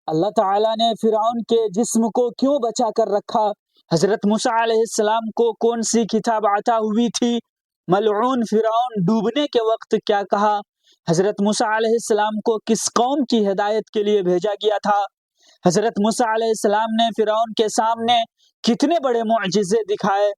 اللہ تعالیٰ نے فرعون کے جسم کو کیوں بچا کر رکھا؟ حضرت موسیٰ علیہ السلام کو کون سی کتاب عطا ہوئی تھی؟ ملعون فرعون ڈوبنے کے وقت کیا کہا؟ حضرت موسیٰ علیہ السلام کو کس قوم کی ہدایت کے لیے بھیجا گیا تھا؟ حضرت موسیٰ علیہ السلام نے فرعون کے سامنے کتنے بڑے معجزے دکھائے؟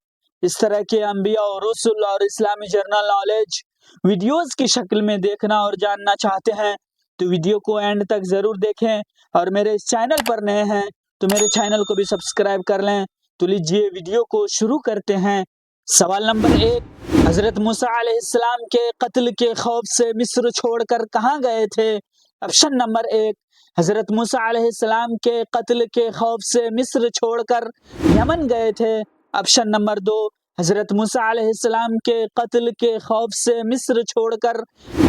اس طرح کے انبیاء اور رسل اور اسلامی جرنل نالج ویڈیوز کی شکل میں دیکھنا اور جاننا چاہتے ہیں تو ویڈیو کو اینڈ تک ضرور دیکھیں، اور میرے اس چینل پر نئے ہیں تو میرے چینل کو بھی سبسکرائب کر لیں۔ تو لیجئے ویڈیو کو شروع کرتے ہیں۔ سوال نمبر 1، حضرت موسیٰ علیہ السلام کے قتل کے خوف سے مصر چھوڑ کر کہاں گئے تھے؟ آپشن نمبر 1، حضرت موسیٰ علیہ السلام کے قتل کے خوف سے مصر چھوڑ کر یمن گئے تھے۔ آپشن نمبر 2، حضرت موسیٰ علیہ السلام کے قتل کے خوف سے مصر چھوڑ کر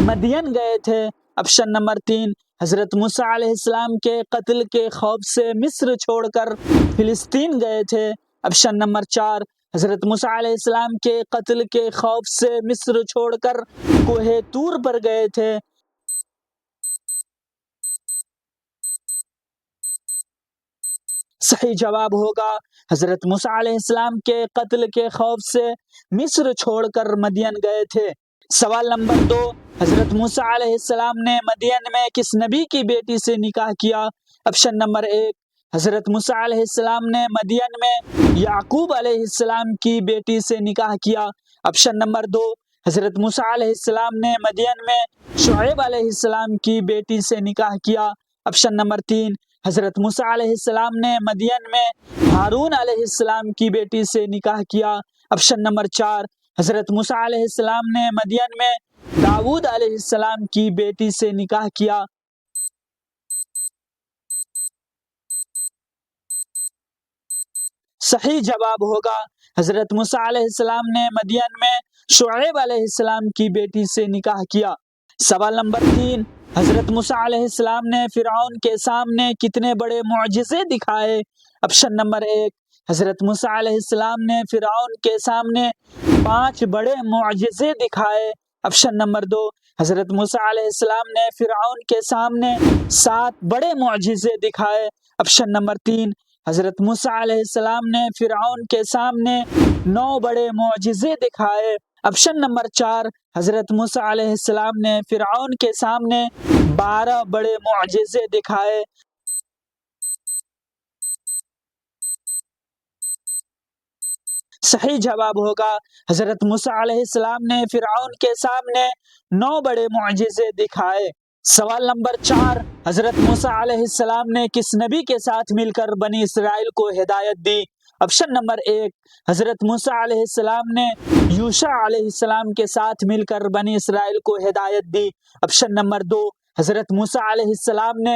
مدین گئے تھے۔ آپشن نمبر 3، حضرت موسیٰ علیہ السلام کے قتل کے خوف سے مصر چھوڑ کر فلسطین گئے تھے۔ آپشن نمبر 4، حضرت موسیٰ علیہ السلام کے قتل کے خوف سے مصر چھوڑ کر کوہ طور پر گئے تھے۔ صحیح جواب ہوگا حضرت موسیٰ علیہ السلام کے قتل کے خوف سے مصر چھوڑ کر مدین گئے تھے۔ سوال نمبر 2، حضرت موسیٰ علیہ السلام نے مدین میں کس نبی کی بیٹی سے نکاح کیا؟ آپشن نمبر 1، حضرت موسیٰ علیہ السلام نے مدین میں یعقوب علیہ السلام کی بیٹی سے نکاح کیا۔ آپشن نمبر 2، حضرت موسیٰ علیہ السلام نے مدین میں شعیب علیہ السلام کی بیٹی سے نکاح کیا۔ آپشن نمبر 3، حضرت موسیٰ علیہ السلام نے مدین میں ہارون علیہ السلام کی بیٹی سے نکاح کیا۔ آپشن نمبر 4، حضرت موسیٰ علیہ السلام نے مدین میں داؤد علیہ السلام کی بیٹی سے نکاح کیا۔ صحیح جواب ہوگا حضرت موسیٰ علیہ السلام نے مدین میں شعیب علیہ السلام کی بیٹی سے نکاح کیا۔ سوال نمبر 3، حضرت موسیٰ علیہ السلام نے فرعون کے سامنے کتنے بڑے معجزے دکھائے؟ آپشن نمبر 1، حضرت موسیٰ علیہ السلام نے فرعون کے سامنے 5 بڑے معجزے دکھائے۔ آپشن نمبر 2، حضرت موسیٰ علیہ السلام نے فرعون کے سامنے 7 بڑے معجزے دکھائے۔ آپشن نمبر 3، حضرت موسیٰ علیہ السلام نے فرعون کے سامنے 9 بڑے معجزے دکھائے۔ آپشن نمبر 4، حضرت موسیٰ علیہ السلام نے فرعون کے سامنے 12 بڑے معجزے دکھائے۔ صحیح جواب ہوگا حضرت موسیٰ علیہ السلام نے فرعون کے سامنے 9 بڑے معجزے دکھائے۔ سوال نمبر 4، حضرت موسیٰ علیہ السلام نے کس نبی کے ساتھ مل کر بنی اسرائیل کو ہدایت دی؟ آپشن نمبر 1، حضرت موسیٰ علیہ السلام نے یوشع علیہ السلام کے ساتھ مل کر بنی اسرائیل کو ہدایت دی۔ آپشن نمبر 2، حضرت موسیٰ علیہ السلام نے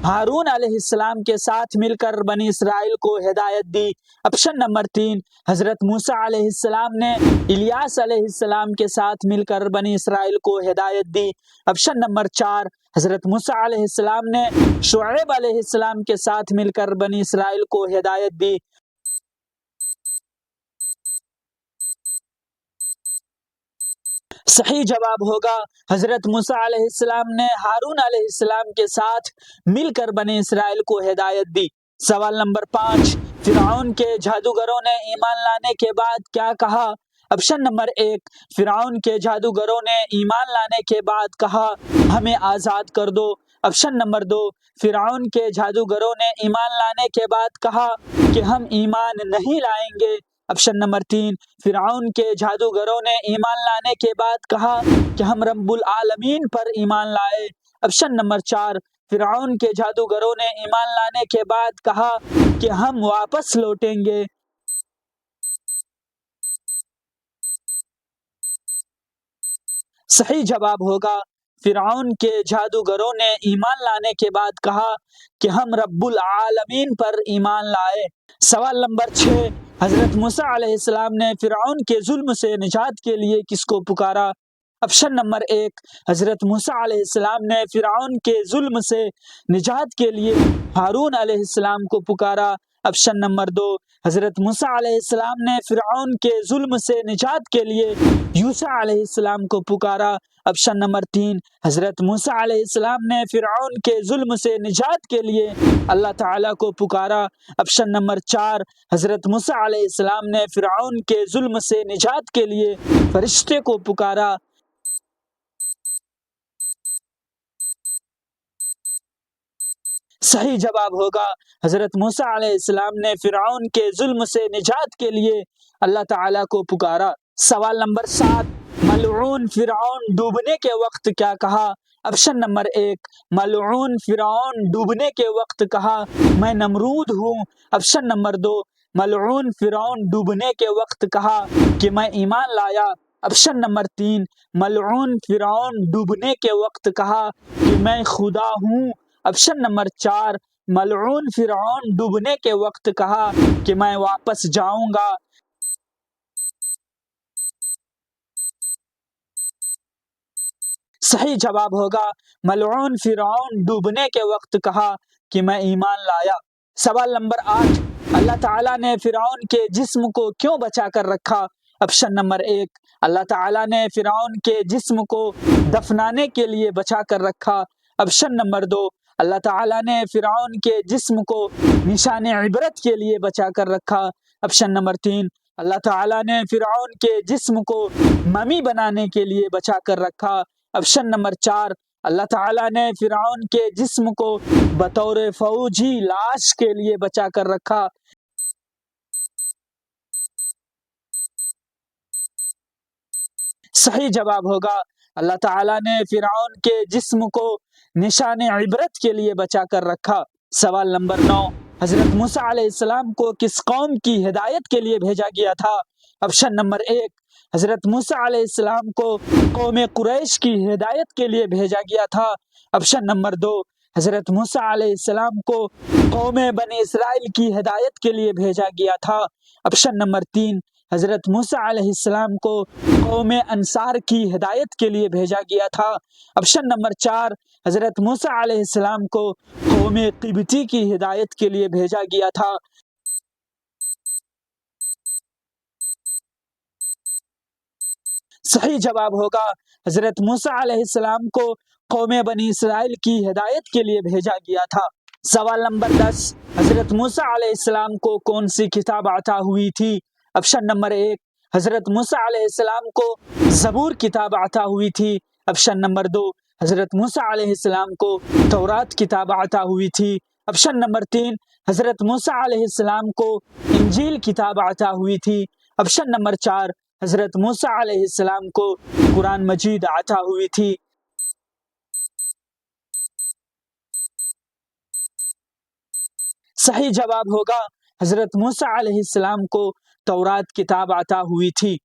ہارون علیہ السلام کے ساتھ مل کر بنی اسرائیل کو ہدایت دی۔ آپشن نمبر 3، حضرت موسیٰ علیہ السلام نے الیاس علیہ السلام کے ساتھ مل کر بنی اسرائیل کو ہدایت دی۔ آپشن نمبر 4، حضرت موسیٰ علیہ السلام نے شعیب علیہ السلام کے ساتھ مل کر بنی اسرائیل کو ہدایت دی۔ صحیح جواب ہوگا حضرت موسیٰ علیہ السلام نے ہارون علیہ السلام کے ساتھ مل کر بنی اسرائیل کو ہدایت دی۔ سوال نمبر 5، فرعون کے جادوگروں نے ایمان لانے کے بعد کیا کہا؟ آپشن نمبر 1، فرعون کے جادوگروں نے ایمان لانے کے بعد کہا ہمیں آزاد کر دو۔ آپشن نمبر 2، فرعون کے جادوگروں نے ایمان لانے کے بعد کہا کہ ہم ایمان نہیں لائیں گے۔ آپشن نمبر 3، فرعون کے جادوگروں نے ایمان لانے کے بعد کہا کہ ہم رب العالمین پر ایمان لائے۔ آپشن نمبر 4، فرعون کے جادوگروں نے ایمان لانے کے بعد کہا کہ ہم واپس لوٹیں گے۔ صحیح جواب ہوگا فرعون کے جادوگروں نے ایمان لانے کے بعد کہا کہ ہم رب العالمین پر ایمان لائے۔ سوال نمبر 6، حضرت موسیٰ علیہ السلام نے فرعون کے ظلم سے نجات کے لیے کس کو پکارا؟ آپشن نمبر 1، حضرت موسیٰ علیہ السلام نے فرعون کے ظلم سے نجات کے لیے ہارون علیہ السلام کو پکارا؟ آپشن نمبر 2، حضرت موسیٰ علیہ السلام نے فرعون کے ظلم سے نجات کے لیے یوشع علیہ السلام کو پکارا؟ آپشن نمبر 3، حضرت موسیٰ علیہ السلام نے فرعون کے ظلم سے نجات کے لیے اللہ تعالیٰ کو پکارا؟ آپشن نمبر 4، حضرت موسیٰ علیہ السلام نے فرعون کے ظلم سے نجات کے لیے فرشتے کو پکارا؟ صحیح جواب ہوگا حضرت موسیٰ علیہ السلام نے فرعون کے ظلم سے نجات کے لیے اللہ تعالیٰ کو پکارا۔ سوال نمبر 7، ملعون فرعون ڈوبنے کے وقت کیا کہا؟ آپشن نمبر 1، ملعون فرعون ڈوبنے کے وقت کہا میں نمرود ہوں؟ آپشن نمبر 2، ملعون فرعون ڈوبنے کے وقت کہا کہ میں ایمان لایا؟ آپشن نمبر 3، ملعون فرعون ڈوبنے کے وقت کہا کہ میں خدا ہوں؟ آپشن نمبر 4، ملعون فرعون ڈوبنے کے وقت کہا کہ میں واپس جاؤں گا؟ صحیح جواب ہوگا ملعون فرعون ڈوبنے کے وقت کہا کہ میں ایمان لایا۔ سوال نمبر 8، اللہ تعالیٰ نے فرعون کے جسم کو کیوں بچا کر رکھا؟ آپشن نمبر 1، اللہ تعالیٰ نے فرعون کے جسم کو دفنانے کے لیے بچا کر رکھا۔ آپشن نمبر 2، اللہ تعالیٰ نے فرعون کے جسم کو نشان عبرت کے لیے بچا کر رکھا۔ آپشن نمبر 3، اللہ تعالیٰ نے فرعون کے جسم کو ممی بنانے کے لیے بچا کر رکھا۔ آپشن نمبر 4، اللہ تعالیٰ نے فرعون کے جسم کو بطور فوجی لاش کے لیے بچا کر رکھا۔ صحیح جواب ہوگا اللہ تعالیٰ نے فرعون کے جسم کو نشان عبرت کے لیے بچا کر رکھا۔ سوال نمبر 9، حضرت موسیٰ علیہ السلام کو کس قوم کی ہدایت کے لیے بھیجا گیا تھا؟ آپشن نمبر 1، حضرت موسیٰ علیہ السلام کو قوم قریش کی ہدایت کے لیے بھیجا گیا تھا۔ آپشن نمبر 2، حضرت موسیٰ علیہ السلام کو قوم بنی اسرائیل کی ہدایت کے لیے بھیجا گیا تھا۔ آپشن نمبر 3، حضرت موسیٰ علیہ السلام کو قوم انصار کی ہدایت کے لیے بھیجا گیا تھا۔ آپشن نمبر 4، حضرت موسیٰ علیہ السلام کو قوم قبطی کی ہدایت کے لیے بھیجا گیا تھا۔ صحیح جواب ہوگا حضرت موسیٰ علیہ السلام کو قوم بنی اسرائیل کی ہدایت کے لیے بھیجا گیا تھا۔ سوال نمبر 10، حضرت موسیٰ علیہ السلام کو کون سی کتاب عطا ہوئی تھی؟ آپشن نمبر 1، حضرت موسیٰ علیہ السلام کو زبور کتاب عطا ہوئی تھی۔ آپشن نمبر 2، حضرت موسیٰ علیہ السلام کو تورات کتاب عطا ہوئی تھی۔ آپشن نمبر 3، حضرت موسیٰ علیہ السلام کو انجیل کتاب عطا ہوئی تھی۔ آپشن نمبر 4، حضرت موسیٰ علیہ السلام کو قرآن مجید عطا ہوئی تھی۔ صحیح جواب ہوگا حضرت موسیٰ علیہ السلام کو تورات کتاب عطا ہوئی تھی۔